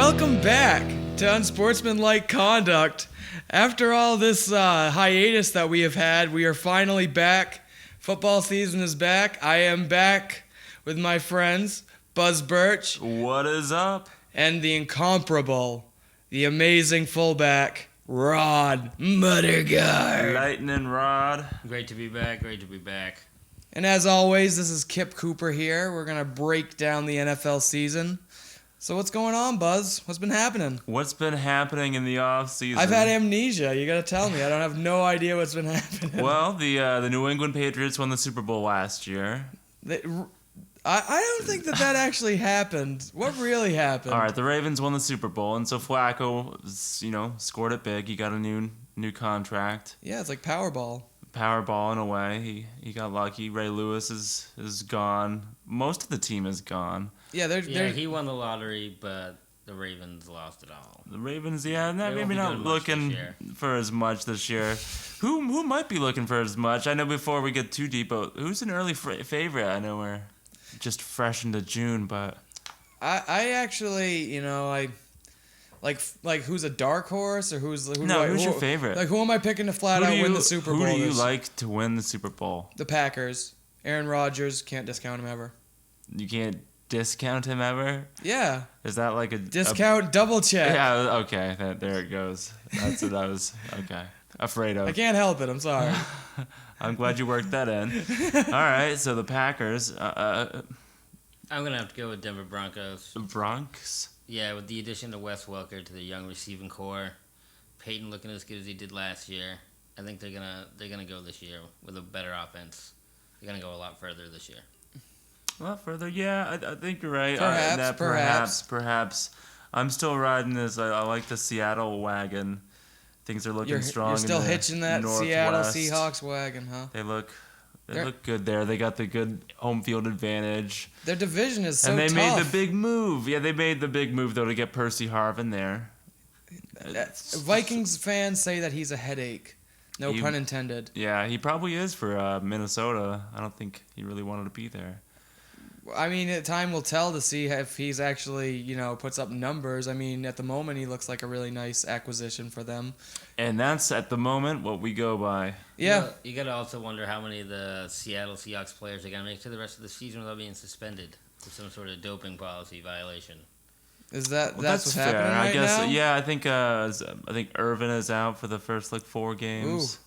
Welcome back to Unsportsmanlike Conduct. After all this hiatus that we have had, we are finally back. Football season is back. I am back with my friends, Buzz Birch. What is up? And the incomparable, the amazing fullback, Rod Muttergard. Lightning Rod. Great to be back. And as always, this is Kip Cooper here. We're going to break down the NFL season. So what's going on, Buzz? What's been happening? What's been happening in the offseason? I've had amnesia. You got to tell me. I don't have no idea what's been happening. Well, the New England Patriots won the Super Bowl last year. I don't think that actually happened. What really happened? All right, the Ravens won the Super Bowl, and so Flacco, scored it big. He got a new contract. Yeah, it's like Powerball. Powerball in a way. He got lucky. Ray Lewis is gone. Most of the team is gone. Yeah, he won the lottery, but the Ravens lost it all. The Ravens, maybe not looking for as much this year. Who might be looking for as much? I know before we get too deep, who's an early favorite? I know we're just fresh into June, but I actually, like who's a dark horse or who's your favorite? Like who am I picking to flat out win the Super Bowl? Who do you like to win the Super Bowl? The Packers. Aaron Rodgers, can't discount him ever. You can't discount him ever? Yeah. Is that like a discount double check? Yeah, okay. There it goes. That's what I was afraid of. I can't help it. I'm sorry. I'm glad you worked that in. All right, so the Packers. I'm gonna have to go with Denver Broncos. Bronx. Yeah, with the addition of Wes Welker to the young receiving core, Peyton looking as good as he did last year. I think they're gonna go this year with a better offense. They're gonna go a lot further this year. A lot further, yeah. I think you're right. Perhaps. I'm still riding this. I like the Seattle wagon. Things are looking strong. You're still in the hitching that Northwest. Seattle Seahawks wagon, huh? They look good there. They got the good home field advantage. Their division is so tough. And they made the big move. Yeah, they made the big move, though, to get Percy Harvin there. Vikings fans say that he's a headache. No pun intended. Yeah, he probably is for Minnesota. I don't think he really wanted to be there. I mean, time will tell to see if he's actually, puts up numbers. I mean, at the moment, he looks like a really nice acquisition for them. And that's, at the moment, what we go by. Yeah. You got to also wonder how many of the Seattle Seahawks players are going to make it to the rest of the season without being suspended for some sort of doping policy violation. Is that's what's fair. happening right I guess, now? Yeah, I think Irvin is out for the first 4 games. Ooh.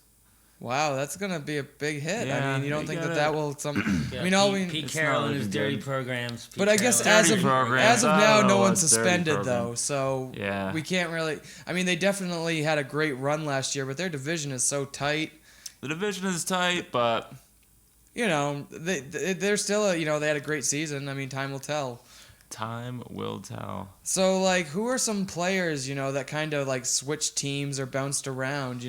Wow, that's gonna be a big hit. Yeah, I mean, you don't think that will Yeah, I mean, Pete Carroll and his dirty programs. But I guess as of now, no one's suspended though, so we can't really. I mean, they definitely had a great run last year, but their division is so tight. The division is tight, but they're still they had a great season. I mean, time will tell. Time will tell. So, who are some players that kind of switched teams or bounced around?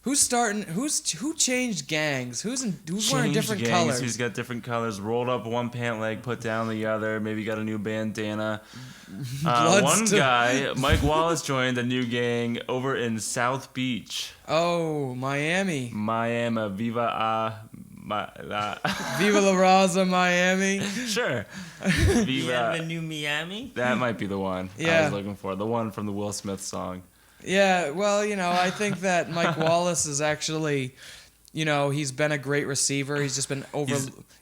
Who's starting? Who changed gangs? Who's wearing different colors? Who's got different colors? Rolled up one pant leg, put down the other. Maybe got a new bandana. One guy, Mike Wallace, joined a new gang over in South Beach. Oh, Miami. Viva Viva La Raza, Miami. Sure. Viva the new Miami. That might be the one I was looking for. The one from the Will Smith song. Yeah, well, I think that Mike Wallace is actually, he's been a great receiver. He's just been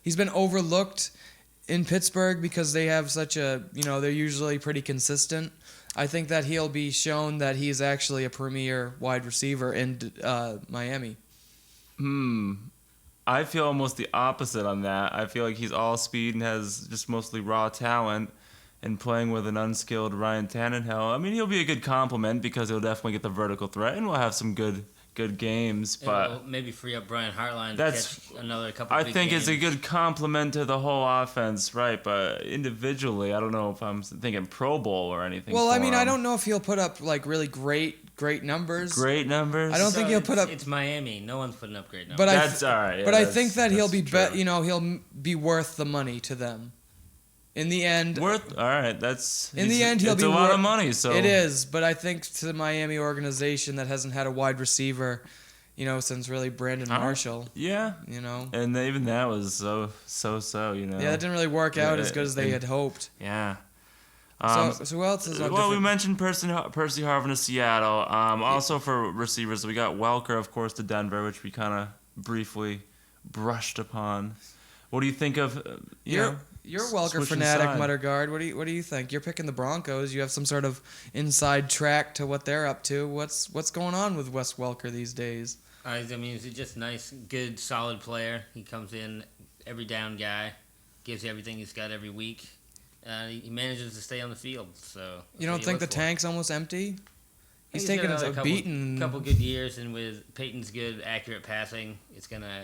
he's been overlooked in Pittsburgh because they have such a, they're usually pretty consistent. I think that he'll be shown that he's actually a premier wide receiver in Miami. I feel almost the opposite on that. I feel like he's all speed and has just mostly raw talent. And playing with an unskilled Ryan Tannehill, I mean, he'll be a good compliment because he'll definitely get the vertical threat, and we'll have some good games. But maybe free up Brian Hartline to catch another couple. I think it's a good compliment to the whole offense, right? But individually, I don't know if I'm thinking Pro Bowl or anything. Well, I mean, I don't know if he'll put up really great numbers. Great numbers. I don't think he'll put up. It's Miami. No one's putting up great numbers. But that's all right. Yeah, but I think that he'll be he'll be worth the money to them. In the end, he'll be it's a lot of money. So it is, but I think to the Miami organization that hasn't had a wide receiver, since really Brandon Marshall. Yeah. And even that was so. Yeah, that didn't really work out as good as they had hoped. Yeah. So who else is on Well, we different- mentioned Percy Harvin to Seattle. Also for receivers, we got Welker, of course, to Denver, which we kind of briefly brushed upon. What do you think of You're a Welker switching fanatic, side? Mutterguard. What do you think? You're picking the Broncos. You have some sort of inside track to what they're up to. What's going on with Wes Welker these days? I mean, he's just nice, good, solid player. He comes in, every down guy, gives you everything he's got every week. He manages to stay on the field. So You don't think the tank's almost empty? He's taking a beating. Couple good years, and with Peyton's good, accurate passing,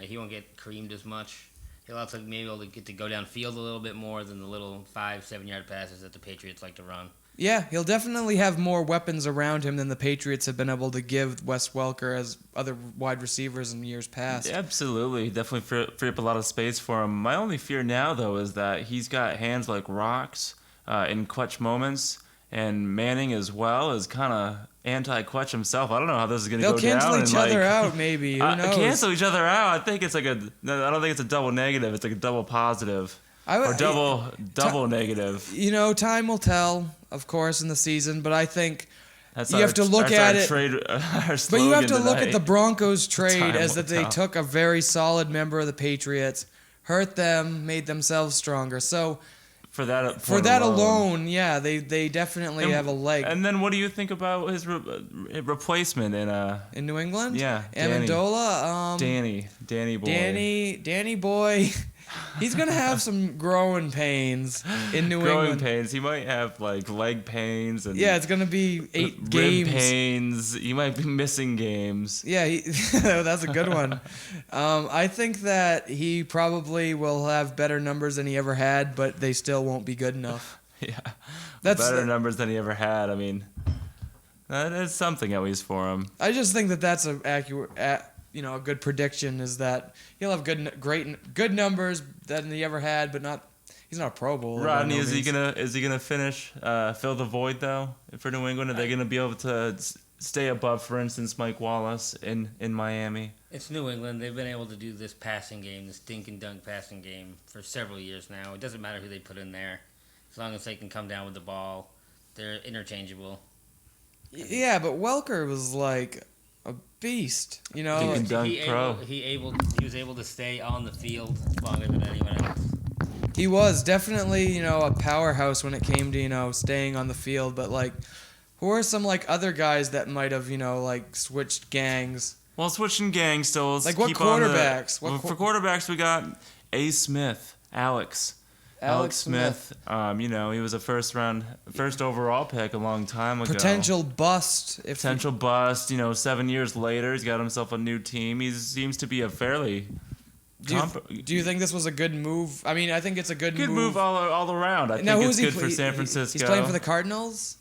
he won't get creamed as much. He'll also maybe be able to get to go downfield a little bit more than the little 5-7 yard passes that the Patriots like to run. Yeah, he'll definitely have more weapons around him than the Patriots have been able to give Wes Welker as other wide receivers in years past. Yeah, absolutely. Definitely free up a lot of space for him. My only fear now, though, is that he's got hands like rocks in clutch moments, and Manning as well is kind of anti-clutch himself. I don't know how this is going to go down. They'll cancel each other out, maybe. Who knows? Cancel each other out. I think it's I don't think it's a double negative. It's like a double positive. Or double negative. Time will tell, of course, in the season, but I think That's you have to look at it. But you have to look at the Broncos trade as that they took a very solid member of the Patriots, hurt them, made themselves stronger. So for that alone, yeah, they definitely have a leg. And then what do you think about his replacement in New England? Yeah, Amendola. Danny boy. Danny boy. He's gonna have some growing pains in New England. Growing pains. He might have like leg pains and it's gonna be 8 rib games. pains. He might be missing games. Yeah, that's a good one. I think that he probably will have better numbers than he ever had, but they still won't be good enough. Yeah, That's better numbers than he ever had. I mean, that is something at least for him. I just think that that's a good prediction is that he'll have good numbers than he ever had, but he's not a Pro Bowl. Rodney, is he gonna finish fill the void though for New England? Are they gonna be able to stay above, for instance, Mike Wallace in Miami? It's New England. They've been able to do this passing game, this dink and dunk passing game for several years now. It doesn't matter who they put in there, as long as they can come down with the ball. They're interchangeable. Yeah, but Welker was like a beast, Dink and dunk pro. He was able to stay on the field longer than anyone else. He was definitely, a powerhouse when it came to, staying on the field. But, who are some, other guys that might have, switched gangs? Well, switching gangs still. What quarterbacks? For quarterbacks, we got A. Smith, Alex Smith. He was a first overall pick a long time ago. Potential bust. 7 years later, he's got himself a new team. He seems to be a fairly. Do you think this was a good move? I mean, I think it's a good move. Good move all around. I think it's good for San Francisco. He's playing for the Cardinals?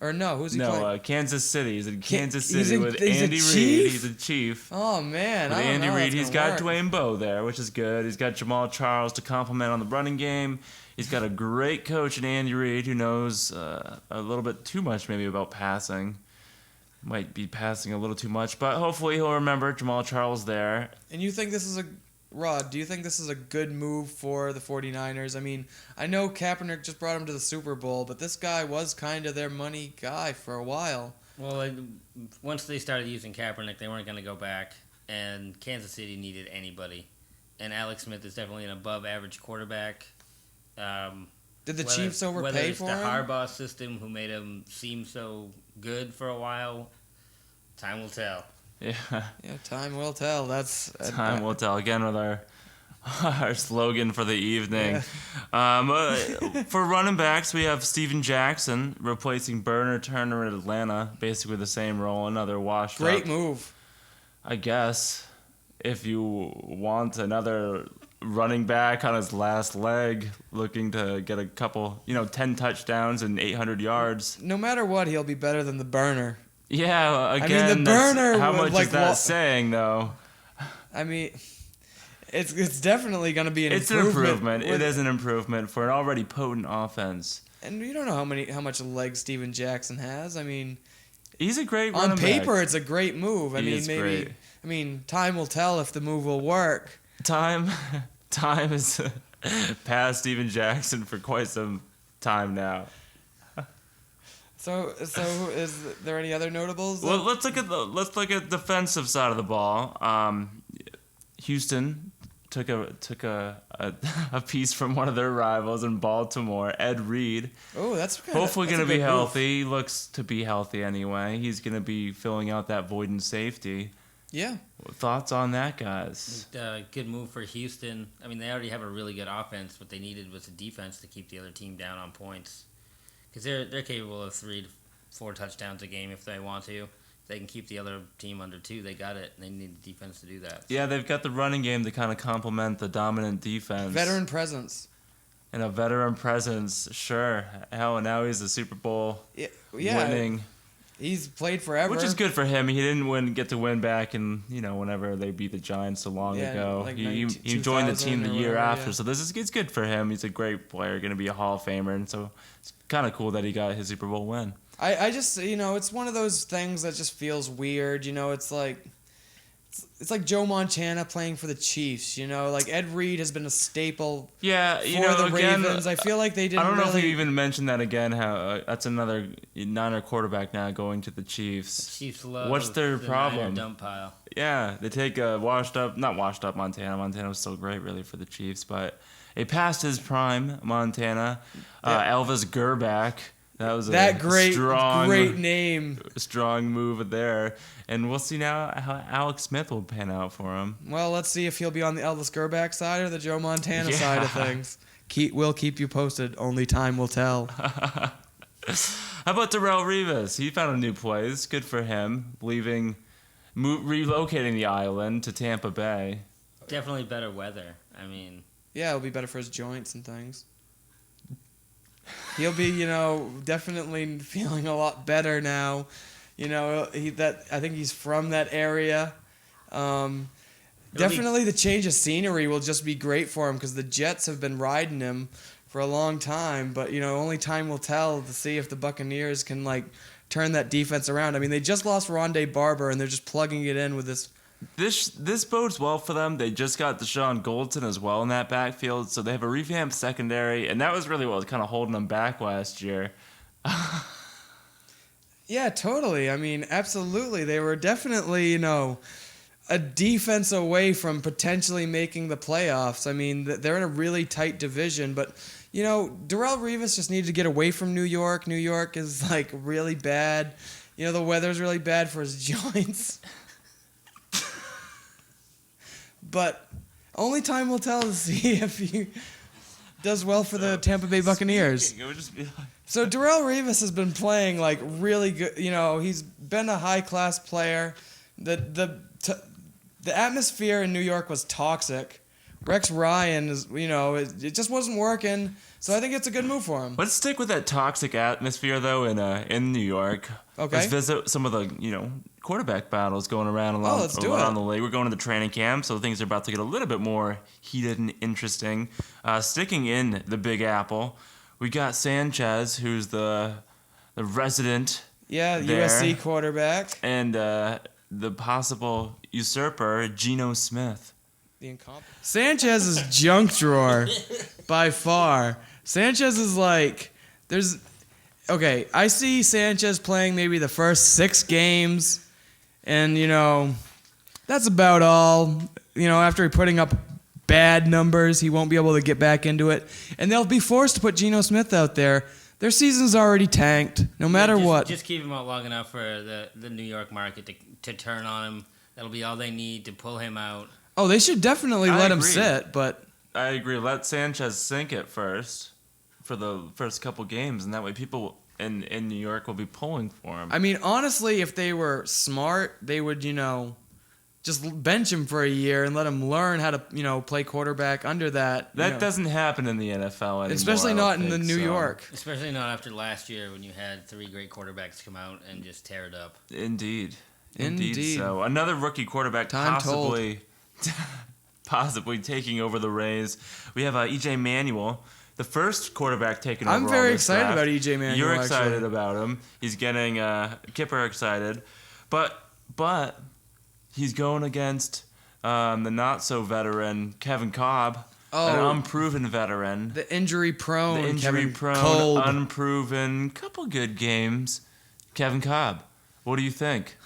Or no, who's he playing? No, Kansas City. He's in Kansas City with he's Andy Reid. He's a chief. Oh, man. With Andy Reid, he's got work. Dwayne Bowe there, which is good. He's got Jamal Charles to complement on the running game. He's got a great coach in Andy Reid who knows a little bit too much maybe about passing. Might be passing a little too much, but hopefully he'll remember Jamal Charles there. And you think this is Rod, do you think this is a good move for the 49ers? I mean, I know Kaepernick just brought him to the Super Bowl, but this guy was kind of their money guy for a while. Well, once they started using Kaepernick, they weren't going to go back, and Kansas City needed anybody. And Alex Smith is definitely an above-average quarterback. Did the Chiefs overpay for him? Whether it's the Harbaugh system who made him seem so good for a while, time will tell. Yeah, time will tell. Time will tell. Again with our slogan for the evening. Yeah. For running backs, we have Steven Jackson replacing Burner Turner at Atlanta. Basically the same role, another washed up. Great move. I guess if you want another running back on his last leg, looking to get a couple, 10 touchdowns and 800 yards. No matter what, he'll be better than the Burner. Yeah, again, the Burner. How much is that saying, though? I mean, it's definitely going to be an improvement. It's an improvement. It is an improvement for an already potent offense. And you don't know how much legs Steven Jackson has. I mean, he's a great running back. On paper, it's a great move. Great. Time will tell if the move will work. Time is past Steven Jackson for quite some time now. So is there any other notables? Well, let's look at defensive side of the ball. Houston took a piece from one of their rivals in Baltimore, Ed Reed. Oh, that's hopefully going to be move. healthy. He looks to be healthy anyway. He's going to be filling out that void in safety. Yeah. Thoughts on that, guys? Good move for Houston. I mean, they already have a really good offense. What they needed was a defense to keep the other team down on points. Because they're capable of 3 to 4 touchdowns a game if they want to. If they can keep the other team under 2, they got it. They need the defense to do that. Yeah, they've got the running game to kind of complement the dominant defense. Veteran presence. And a veteran presence, sure. Hell, now he's a Super Bowl winning. He's played forever. Which is good for him. He didn't get to win back in, whenever they beat the Giants so long ago. Like he joined the team the year after. So it's good for him. He's a great player, going to be a Hall of Famer. And so it's kind of cool that he got his Super Bowl win. I just, it's one of those things that just feels weird. It's like Joe Montana playing for the Chiefs. Like Ed Reed has been a staple for the Ravens. I feel like they didn't. I don't know really... if we even mentioned that again. How that's another Niner quarterback now going to the Chiefs. The Chiefs love. What's their the problem? Niner dump pile. Yeah, they take a not washed up Montana. Montana was still great, really, for the Chiefs, but it passed his prime. Montana, Elvis Gerback. That was great name. Strong move there. And we'll see now how Alex Smith will pan out for him. Well, let's see if he'll be on the Elvis Gerback side or the Joe Montana side of things. We'll keep you posted. Only time will tell. How about Darrelle Revis? He found a new place. Good for him. Relocating the island to Tampa Bay. Definitely better weather. I mean... Yeah, it'll be better for his joints and things. He'll be, definitely feeling a lot better now. I think he's from that area. Definitely the change of scenery will just be great for him because the Jets have been riding him for a long time. But, only time will tell to see if the Buccaneers can, turn that defense around. I mean, they just lost Rondé Barber, and they're just plugging it in with this. This bodes well for them. They just got Deshaun Goldson as well in that backfield, so they have a revamped secondary, and that was really what was kind of holding them back last year. Yeah, totally. I mean, absolutely. They were definitely, a defense away from potentially making the playoffs. I mean, they're in a really tight division, but, Darrelle Revis just needed to get away from New York. New York is, really bad. The weather's really bad for his joints. But only time will tell to see if he does well for the Tampa Bay Buccaneers. So Darrelle Revis has been playing really good. He's been a high-class player. The atmosphere in New York was toxic. Rex Ryan is, it just wasn't working. So I think it's a good move for him. Let's stick with that toxic atmosphere though in New York. Okay. Let's visit some of the quarterback battles going around the league. We're going to the training camp, so things are about to get a little bit more heated and interesting. Sticking in the Big Apple, we got Sanchez, who's the resident. Yeah, there, USC quarterback. And the possible usurper, Geno Smith. Sanchez's junk drawer, by far. Sanchez is I see Sanchez playing maybe the first 6 games, and, that's about all. After putting up bad numbers, he won't be able to get back into it. And they'll be forced to put Geno Smith out there. Their season's already tanked, no matter what. Just keep him out long enough for the New York market to turn on him. That'll be all they need to pull him out. Oh, they should definitely let him sit, but... I agree. Let Sanchez sink it first for the first couple games, and that way people in New York will be pulling for him. I mean, honestly, if they were smart, they would, just bench him for a year and let him learn how to, play quarterback under that. That doesn't happen in the NFL anymore. Especially not in the New York. Especially not after last year when you had 3 great quarterbacks come out and just tear it up. Indeed. So another rookie quarterback possibly taking over the reins. We have E.J. Manuel, the first quarterback taken over. I'm very excited about E.J. Manuel. You're excited about him. He's getting Kipper excited. But he's going against the not-so-veteran Kevin Kolb. an Oh, unproven veteran. the injury-prone, The Kevin injury-prone, Kolb. unproven, couple good games. Kevin Cobb, what do you think?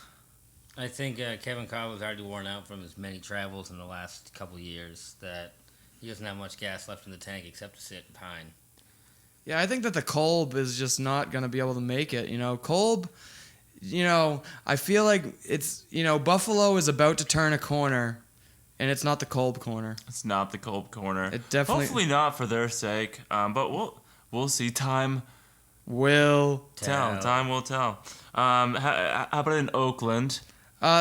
I think Kevin Cobb was already worn out from his many travels in the last couple of years that he doesn't have much gas left in the tank except to sit and pine. Yeah, I think that the Kolb is just not going to be able to make it. Kolb, I feel like it's, Buffalo is about to turn a corner, and it's not the Kolb corner. It's not the Kolb corner. It definitely Hopefully not for their sake. But we'll see. Time will tell. Time will tell. How about in Oakland?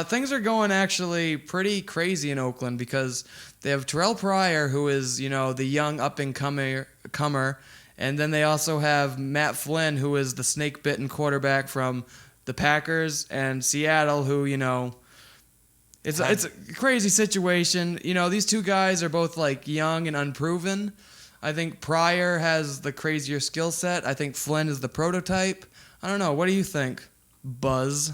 Things are going actually pretty crazy in Oakland because they have Terrell Pryor, who is, the young up-and-comer, and then they also have Matt Flynn, who is the snake-bitten quarterback from the Packers and Seattle, who, it's a crazy situation. These two guys are both, young and unproven. I think Pryor has the crazier skill set. I think Flynn is the prototype. I don't know. What do you think, Buzz?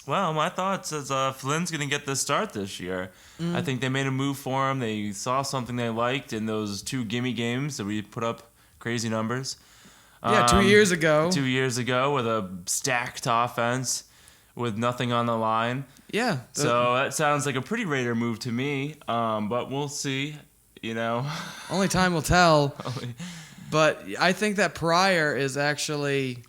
Well, my thoughts is Flynn's going to get the start this year. I think they made a move for him. They saw something they liked in those 2 gimme games that we put up crazy numbers. Yeah, 2 years ago. 2 years ago with a stacked offense with nothing on the line. Yeah. So that sounds like a pretty Raider move to me, but we'll see, Only time will tell. But I think that Pryor is actually...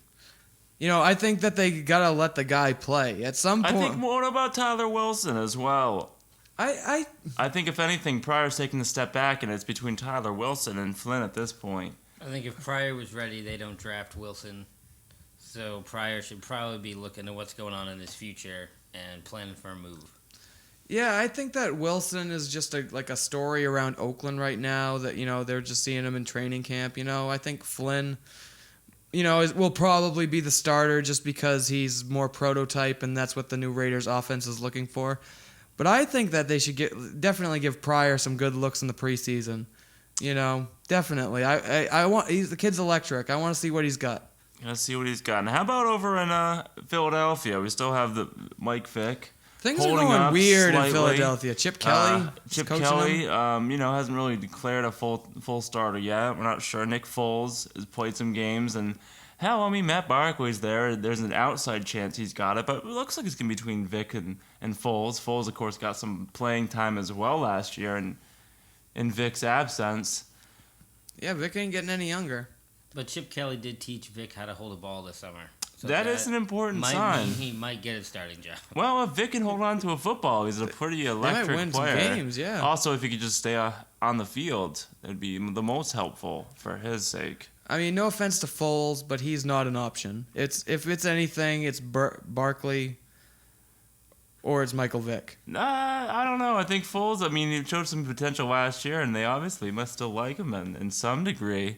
I think that they gotta let the guy play at some point. I think what about Tyler Wilson as well? I think if anything, Pryor's taking a step back, and it's between Tyler Wilson and Flynn at this point. I think if Pryor was ready, they don't draft Wilson. So Pryor should probably be looking at what's going on in his future and planning for a move. Yeah, I think that Wilson is just a story around Oakland right now that, they're just seeing him in training camp. I think Flynn, will probably be the starter just because he's more prototype and that's what the new Raiders offense is looking for. But I think that they should definitely give Pryor some good looks in the preseason. Definitely. The kid's electric. I want to see what he's got. Let's see what he's got. And how about over in Philadelphia? We still have the Mike Vick. Things are going weird slightly in Philadelphia. Chip Kelly, hasn't really declared a full starter yet. We're not sure. Nick Foles has played some games, and hell, Matt Barkley's there. There's an outside chance he's got it, but it looks like it's going to be between Vick and Foles. Foles, of course, got some playing time as well last year, and in Vick's absence. Yeah, Vick ain't getting any younger. But Chip Kelly did teach Vick how to hold a ball this summer. So that is an important sign. Might mean he might get a starting job. Well, if Vic can hold on to a football, he's a pretty electric they might win player. Some games, yeah. Also, if he could just stay on the field, it would be the most helpful for his sake. No offense to Foles, but he's not an option. If it's anything, it's Barkley or it's Michael Vick. I don't know. I think Foles, he showed some potential last year, and they obviously must still like him in some degree.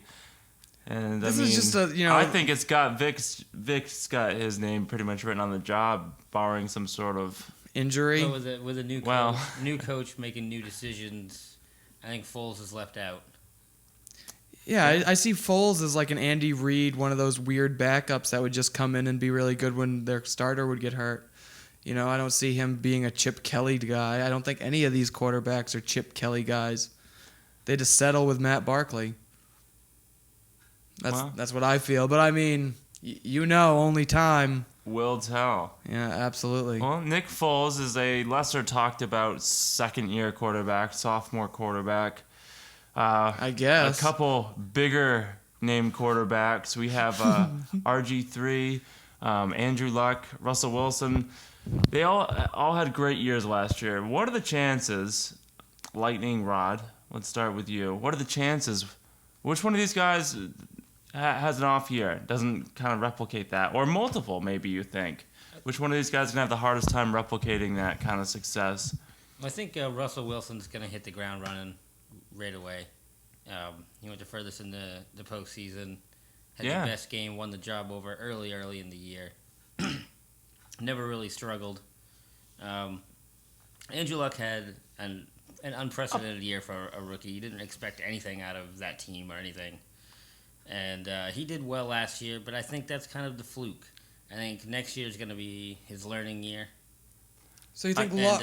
And this is just I think it's got Vic's got his name pretty much written on the job, barring some sort of injury. So with a new coach making new decisions, I think Foles is left out. Yeah, I see Foles as like an Andy Reid, one of those weird backups that would just come in and be really good when their starter would get hurt. I don't see him being a Chip Kelly guy. I don't think any of these quarterbacks are Chip Kelly guys. They just settle with Matt Barkley. That's what I feel. But only time will tell. Yeah, absolutely. Well, Nick Foles is a lesser talked about second-year quarterback, sophomore quarterback. I guess. A couple bigger name quarterbacks. We have RG3, Andrew Luck, Russell Wilson. They all had great years last year. What are the chances, Lightning Rod, let's start with you. What are the chances? Which one of these guys has an off year, doesn't kind of replicate that? Or multiple, maybe you think. Which one of these guys is going to have the hardest time replicating that kind of success? I think Russell Wilson's going to hit the ground running right away. He went the furthest in the postseason, had the best game, won the job over early in the year. Never really struggled. Andrew Luck had an unprecedented year for a rookie. You didn't expect anything out of that team or anything. And he did well last year, but I think that's kind of the fluke. I think next year is going to be his learning year. So you think Luck?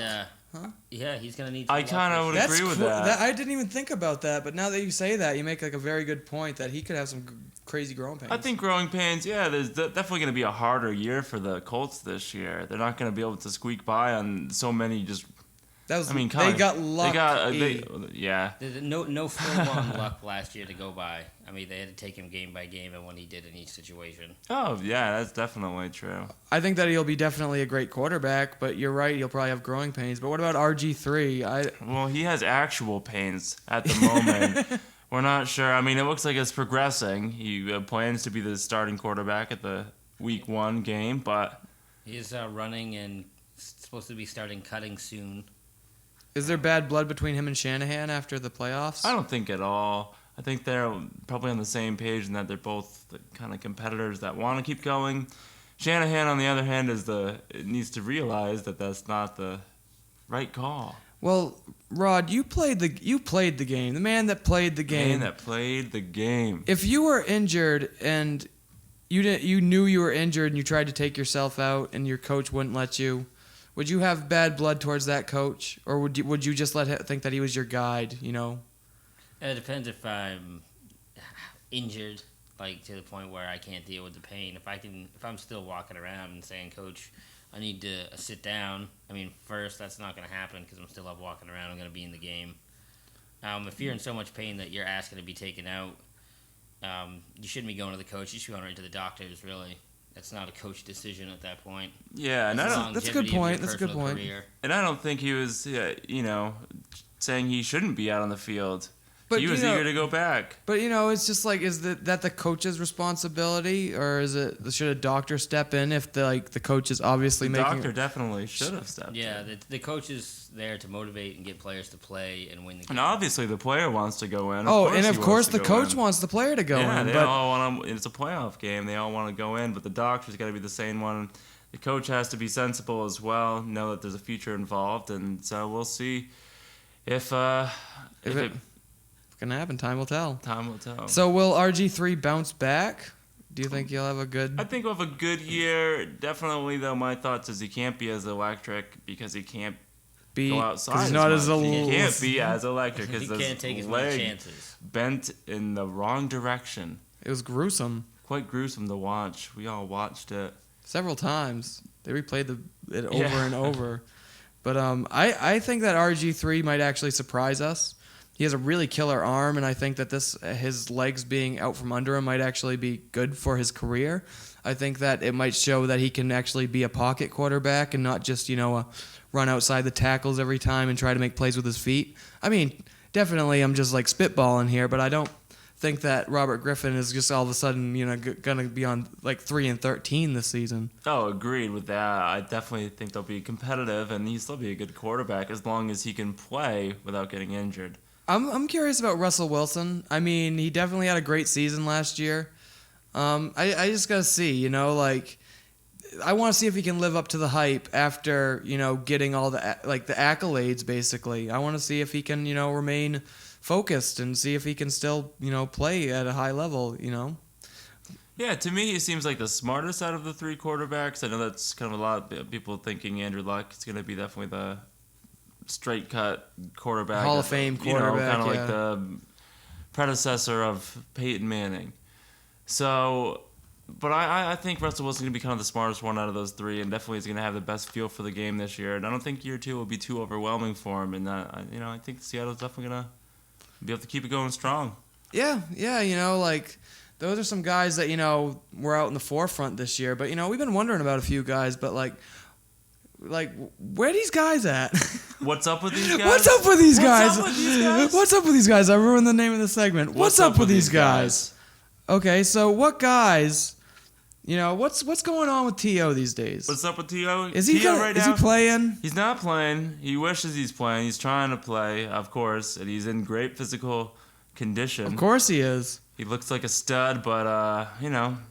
Yeah, he's gonna need. I kind of would agree with that. I didn't even think about that, but now that you say that, you make like a very good point that he could have some crazy growing pains. I think growing pains. Yeah, there's definitely going to be a harder year for the Colts this year. They're not going to be able to squeak by on so many just. They got luck. Yeah. No full-on luck last year to go by. I mean, they had to take him game by game and what he did in each situation. Oh, yeah, that's definitely true. I think that he'll be definitely a great quarterback, but you're right, he'll probably have growing pains. But what about RG3? Well, he has actual pains at the moment. We're not sure. I mean, it looks like it's progressing. He plans to be the starting quarterback at the Week 1 game, but... He's running and supposed to be starting cutting soon. Is there bad blood between him and Shanahan after the playoffs? I don't think at all. I think they're probably on the same page in that they're both the kind of competitors that want to keep going. Shanahan, on the other hand, needs to realize that that's not the right call. Well, Rod, you played the game. The man that played the game. If you were injured and you knew you were injured and you tried to take yourself out and your coach wouldn't let you, would you have bad blood towards that coach, or would you just let him think that he was your guide? You know. It depends if I'm injured, like to the point where I can't deal with the pain. If I'm still walking around and saying, "Coach, I need to sit down." I mean, first that's not going to happen because I'm still up walking around. I'm going to be in the game. If you're in so much pain that you're asking to be taken out, you shouldn't be going to the coach. You should be going right to the doctors. Really. That's not a coach decision at that point. Yeah, and that's a good point. That's a good point. Career. And I don't think he was, saying he shouldn't be out on the field. But he was eager to go back. But it's just like, is that the coach's responsibility, or should a doctor step in if the coach is obviously making? The doctor definitely should have stepped in. Yeah, the coach is there to motivate and get players to play and win the game. And obviously the player wants to go in. Of course the coach wants the player to go in. Yeah, they all want to. It's a playoff game. They all want to go in, but the doctor's got to be the same one. The coach has to be sensible as well. Know that there's a future involved, and so we'll see if it. Gonna happen. Time will tell. Time will tell. So will RG3 bounce back? Do you think he'll have a good? I think we'll have a good year. Definitely, though. My thoughts is he can't be as electric because he can't go outside. He's not as he can't be as electric because he can't take as many chances. Bent in the wrong direction. It was gruesome. Quite gruesome to watch. We all watched it several times. They replayed it over and over. But I think that RG3 might actually surprise us. He has a really killer arm, and I think that his legs being out from under him might actually be good for his career. I think that it might show that he can actually be a pocket quarterback and not just, run outside the tackles every time and try to make plays with his feet. I mean, definitely I'm just like spitballing here, but I don't think that Robert Griffin is just all of a sudden, going to be on like 3-13 this season. Oh, agreed with that. I definitely think they'll be competitive, and he'll still be a good quarterback as long as he can play without getting injured. I'm curious about Russell Wilson. I mean, he definitely had a great season last year. I just gotta see, I want to see if he can live up to the hype after, getting all the accolades. Basically, I want to see if he can, remain focused and see if he can still, play at a high level. Yeah, to me, he seems like the smartest out of the three quarterbacks. I know that's kind of a lot of people thinking Andrew Luck is going to be definitely the straight cut quarterback, Hall of Fame quarterback, kind of like the predecessor of Peyton Manning. So, but I think Russell Wilson's going to be kind of the smartest one out of those three, and definitely is going to have the best feel for the game this year. And I don't think year two will be too overwhelming for him. And I think Seattle's definitely going to be able to keep it going strong. Yeah, those are some guys that were out in the forefront this year. But we've been wondering about a few guys, but like where are these guys at? What's up with these guys? What's up with these guys? What's up with these guys? I ruined the name of the segment. What's up with these guys? Okay, so what guys? What's going on with T.O. these days? What's up with T.O.? Is he playing? He's not playing. He wishes he's playing. He's trying to play, of course, and he's in great physical condition. Of course he is. He looks like a stud, but,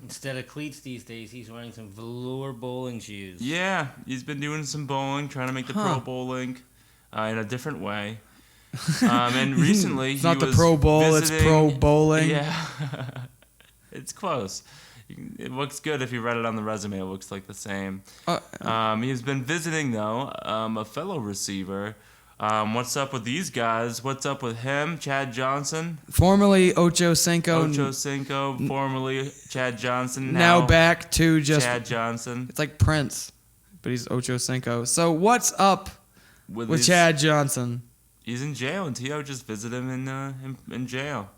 Instead of cleats these days, he's wearing some velour bowling shoes. Yeah, he's been doing some bowling, trying to make the pro bowling in a different way. And recently it's not the Pro Bowl, it's pro bowling. Yeah, it's close. It looks good if you read it on the resume. It looks like the same. He's been visiting, though, a fellow receiver. What's up with these guys? What's up with him? Chad Johnson? Formerly Ocho Cinco. Ocho Cinco, formerly Chad Johnson. Now back to just... Chad Johnson. It's like Prince, but he's Ocho Cinco. So what's up with Chad Johnson? He's in jail, and T.O. just visited him in jail.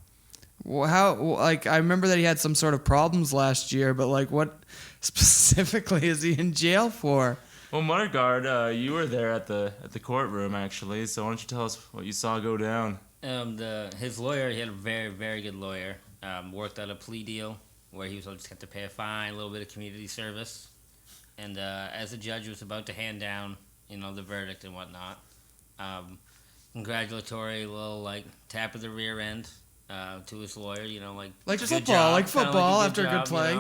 Well, I remember that he had some sort of problems last year, but what specifically is he in jail for? Well, Muddergaard, you were there at the courtroom, actually, so why don't you tell us what you saw go down? His lawyer, he had a very, very good lawyer, worked out a plea deal where he was just have to pay a fine, a little bit of community service, and as the judge was about to hand down, the verdict and whatnot, congratulatory little, tap of the rear end to his lawyer, like good football, job, like football after a good job, play.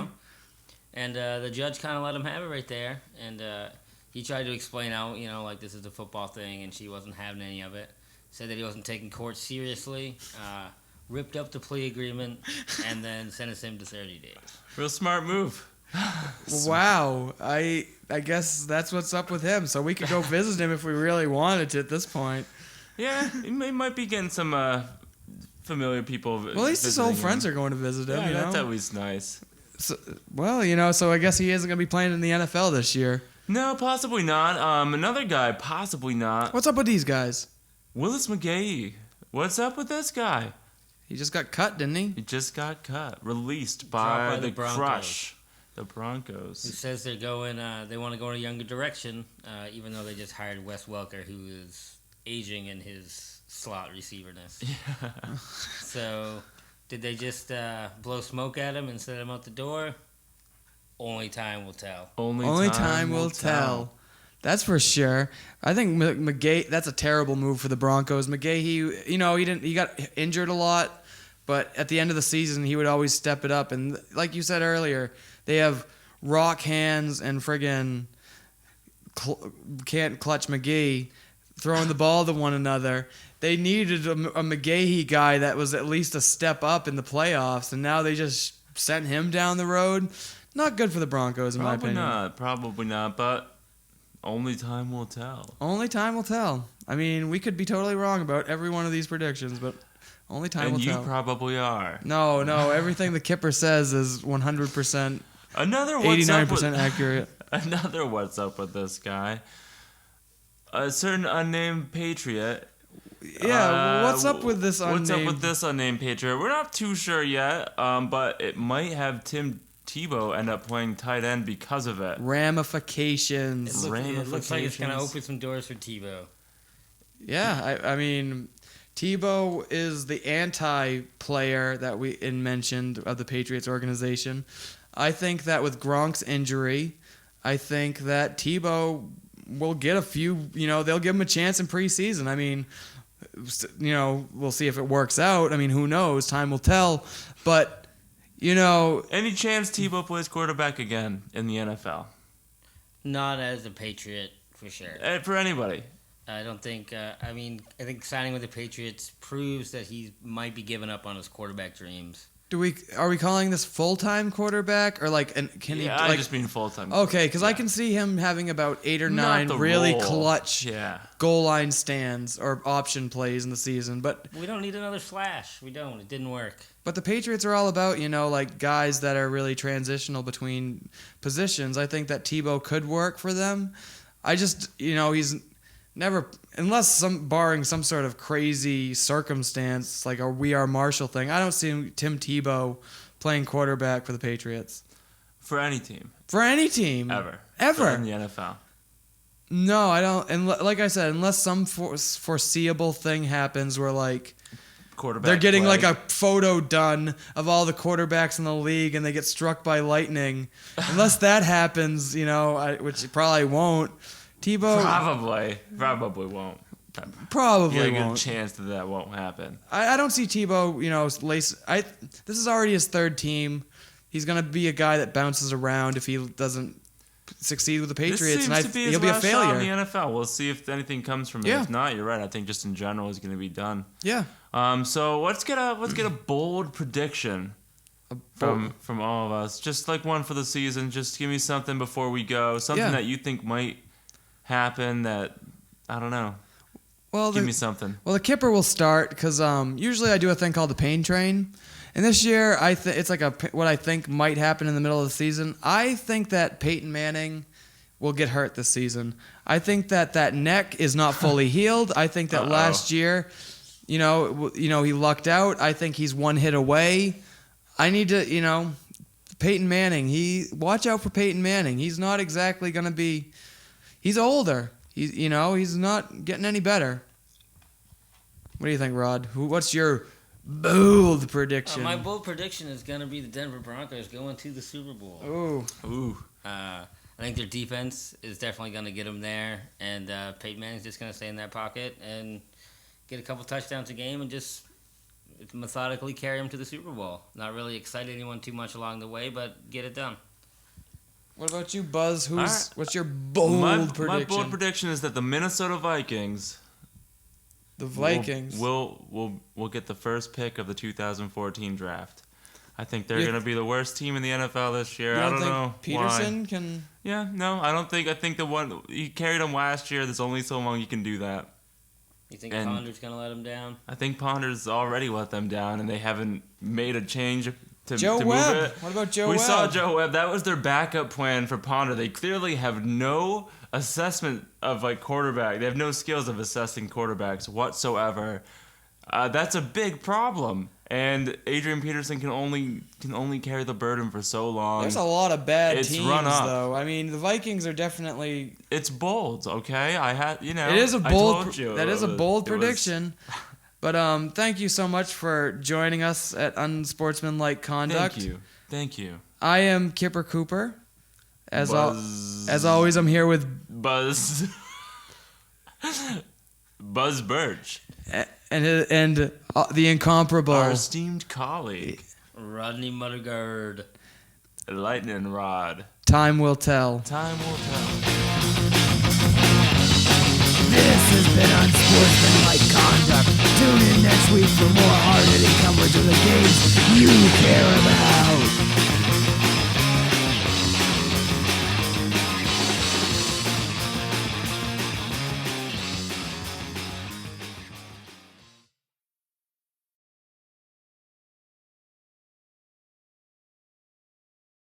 And the judge kind of let him have it right there, and he tried to explain out, this is a football thing, and she wasn't having any of it. Said that he wasn't taking court seriously, ripped up the plea agreement, and then sentenced him to 30 days. Real smart move. Wow. I guess that's what's up with him. So we could go visit him if we really wanted to at this point. Yeah, he might be getting some familiar people. Well, at least his old friends are going to visit him. Yeah, that's always nice. So, so I guess he isn't going to be playing in the NFL this year. No, possibly not. Another guy, possibly not. What's up with these guys? Willis McGahee. What's up with this guy? He just got cut, didn't he? He just got cut. Released by the Broncos. Crush. The Broncos. Who says they're going, they want to go in a younger direction, even though they just hired Wes Welker, who is aging in his slot receiverness. Yeah. So, did they just blow smoke at him and send him out the door? Only time will tell. Only time will tell. That's for sure. I think McGahee, that's a terrible move for the Broncos. McGahee, he got injured a lot, but at the end of the season, he would always step it up. And like you said earlier, they have rock hands and friggin' can't clutch McGee throwing the ball to one another. They needed a McGahee guy that was at least a step up in the playoffs, and now they just sent him down the road. Not good for the Broncos, in my opinion. Probably not, but only time will tell. Only time will tell. I mean, we could be totally wrong about every one of these predictions, but only time will tell. And you probably are. No, everything the Kipper says is 100%, Another 89% accurate. Another what's up with this guy. A certain unnamed Patriot. Yeah, what's up with this unnamed... What's up with this unnamed Patriot? We're not too sure yet, but it might have Tim Tebow end up playing tight end because of it. Ramifications. It looks like it's going to open some doors for Tebow. Yeah, I mean, Tebow is the anti-player that we mentioned of the Patriots organization. I think that with Gronk's injury, I think that Tebow will get a few, they'll give him a chance in preseason. I mean, we'll see if it works out. I mean, who knows? Time will tell. But, Any chance Tebow plays quarterback again in the NFL? Not as a Patriot, for sure. For anybody. I don't think, I think signing with the Patriots proves that he might be giving up on his quarterback dreams. Are we calling this full-time quarterback or can he? I just mean full-time. Okay, because I can see him having about 8 or 9 really clutch goal line stands or option plays in the season. But we don't need another Slash. We don't. It didn't work. But the Patriots are all about guys that are really transitional between positions. I think that Tebow could work for them. I just he's never, unless barring some sort of crazy circumstance like a We Are Marshall thing, I don't see Tim Tebow playing quarterback for the Patriots. For any team. For any team. Ever. In the NFL. No, I don't. And like I said, unless some foreseeable thing happens where they're getting a photo done of all the quarterbacks in the league and they get struck by lightning. Unless that happens, which it probably won't. Tebow probably won't. Probably won't. A good chance that won't happen. I don't see Tebow, this is already his 3rd team. He's going to be a guy that bounces around if he doesn't succeed with the Patriots, and he'll be a failure. In the NFL. We'll see if anything comes from it. Yeah. If not, you're right. I think just in general he's going to be done. Yeah. So let's get a bold prediction. from all of us. Just like one for the season. Just give me something before we go. Something that you think might happen that, I don't know. Well, give me something. Well, the Kipper will start because usually I do a thing called the pain train. And this year, it's like what I think might happen in the middle of the season. I think that Peyton Manning will get hurt this season. I think that neck is not fully healed. I think that last year, he lucked out. I think he's one hit away. I need to, Peyton Manning. Watch out for Peyton Manning. He's not exactly going to be. He's older. He's not getting any better. What do you think, Rod? What's your bold prediction? My bold prediction is going to be the Denver Broncos going to the Super Bowl. Ooh. I think their defense is definitely going to get them there, and Peyton Manning's just going to stay in that pocket and get a couple touchdowns a game and just methodically carry them to the Super Bowl. Not really excite anyone too much along the way, but get it done. What about you, Buzz? What's your bold prediction? My bold prediction is that the Minnesota Vikings. The Vikings will get the first pick of the 2014 draft. I think they're going to be the worst team in the NFL this year. I don't know Peterson why. Can. Yeah, no, I don't think. I think the one he carried them last year. There's only so long you can do that. You think Ponder's going to let him down? I think Ponder's already let them down, and they haven't made a change. Joe Webb. Move it. What about Joe Webb? We saw Joe Webb. That was their backup plan for Ponder. They clearly have no assessment of quarterback. They have no skills of assessing quarterbacks whatsoever. That's a big problem. And Adrian Peterson can only carry the burden for so long. There's a lot of bad teams, run up. though. I mean, the Vikings are definitely. It's bold, okay? It is a bold. That is a bold prediction. But thank you so much for joining us at Unsportsmanlike Conduct. Thank you. I am Kipper Cooper. As always, I'm here with Buzz Birch and the incomparable, our esteemed colleague, Rodney Muttergard. Lightning Rod. Time will tell. Time will tell. This has been Unsportsmanlike Conduct. Tune in next week for more hard-hitting coverage of the games you care about.